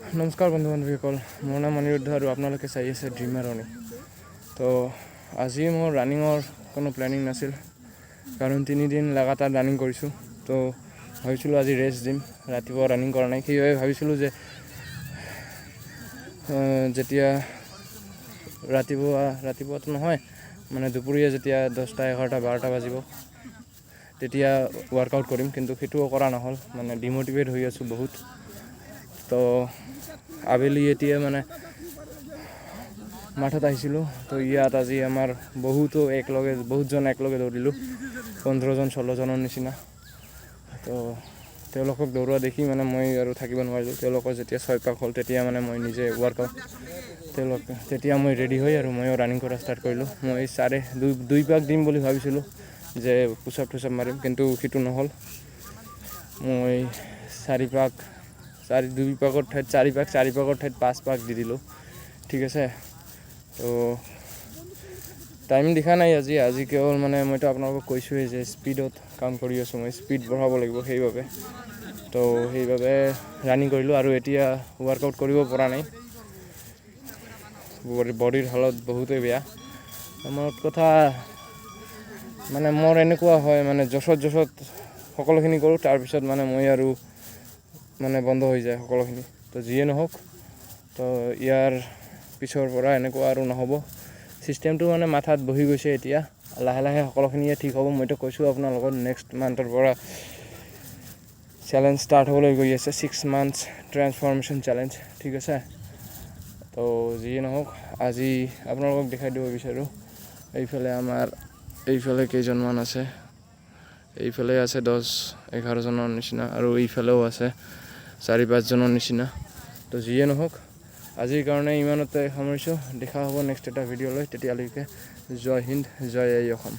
নমস্কাৰ বন্ধু বান্ধৱীসকল, মোৰ নাম অনিৰুদ্ধ আৰু আপোনালোকে চাই আছে ড্ৰিমাৰ ৰানিং। তো আজি মোৰ ৰানিঙৰ কোনো প্লেনিং নাছিল, কাৰণ 3 দিন লাগাতাৰ ৰানিং কৰিছোঁ। তো ভাবিছিলোঁ আজি ৰেষ্ট দিম, ৰাতিপুৱা ৰানিং কৰা নাই। সেইবাবে ভাবিছিলোঁ যে যেতিয়া ৰাতিপুৱাতো নহয়, মানে দুপৰীয়া যেতিয়া 10টা 11টা 12টা বাজিব তেতিয়া ৱৰ্কআউট কৰিম, কিন্তু সেইটোও কৰা নহ'ল। মানে ডিম'টিভেট হৈ আছোঁ বহুত। তো আবেলি এতিয়া মানে মাঠত আহিছিলোঁ। তো ইয়াত আজি আমাৰ বহুতজন একেলগে দৌৰিলোঁ, 15জন 16জনৰ নিচিনা। তো তেওঁলোকক দৌৰোৱা দেখি মানে মই আৰু থাকিব নোৱাৰিলোঁ। তেওঁলোকৰ যেতিয়া 6 পাক হ'ল তেতিয়া মানে মই নিজে তেতিয়া মই ৰেডি হৈ আৰু ময়ো ৰানিং কৰা ষ্টাৰ্ট কৰিলোঁ। মই 2.5 পাক দিম বুলি ভাবিছিলোঁ যে পুচাপ টুচাপ মাৰিম, কিন্তু সেইটো নহ'ল। মই 4 পাক 2 পাকৰ ঠাইত 4 পাকৰ ঠাইত 5 পাক দি দিলোঁ। ঠিক আছে। তো টাইম দেখা নাই আজি কেৱল মানে মইতো আপোনালোকক কৈছোঁৱেই যে স্পীডত কাম কৰি আছোঁ, মই স্পীড বঢ়াব লাগিব। সেইবাবে ৰানিং কৰিলোঁ আৰু এতিয়া ৱৰ্কআউট কৰিব পৰা নাই। বডিৰ হালত বহুতেই বেয়া। মোৰ কথা মানে মোৰ এনেকুৱা হয়, মানে জছত সকলোখিনি কৰোঁ, তাৰপিছত মানে মই আৰু মানে বন্ধ হৈ যায় সকলোখিনি। তো যিয়ে নহওক, তো ইয়াৰ পিছৰ পৰা এনেকুৱা আৰু নহ'ব। ছিষ্টেমটো মানে মাথাত বহি গৈছে এতিয়া। লাহে লাহে সকলোখিনিয়ে ঠিক হ'ব। মইতো কৈছোঁ আপোনালোকক নেক্সট মান্থৰ পৰা চেলেঞ্জ ষ্টাৰ্ট হ'বলৈ গৈ আছে, 6 মান্থছ ট্ৰেন্সফৰ্মেশ্যন চেলেঞ্জ। ঠিক আছে। তো যিয়ে নহওক, আজি আপোনালোকক দেখাই দিব বিচাৰোঁ। এইফালে কেইজনমান আছে, এইফালে আছে 10-11জনৰ নিচিনা, আৰু এইফালেও আছে 4-5জনৰ নিচিনা। তো যিয়ে নহওক, আজিৰ কাৰণে ইমানতে সামৰিছোঁ। দেখা হ'ব নেক্সট এটা ভিডিঅ' লৈ। তেতিয়ালৈকে জয় হিন্দ, জয় অসম।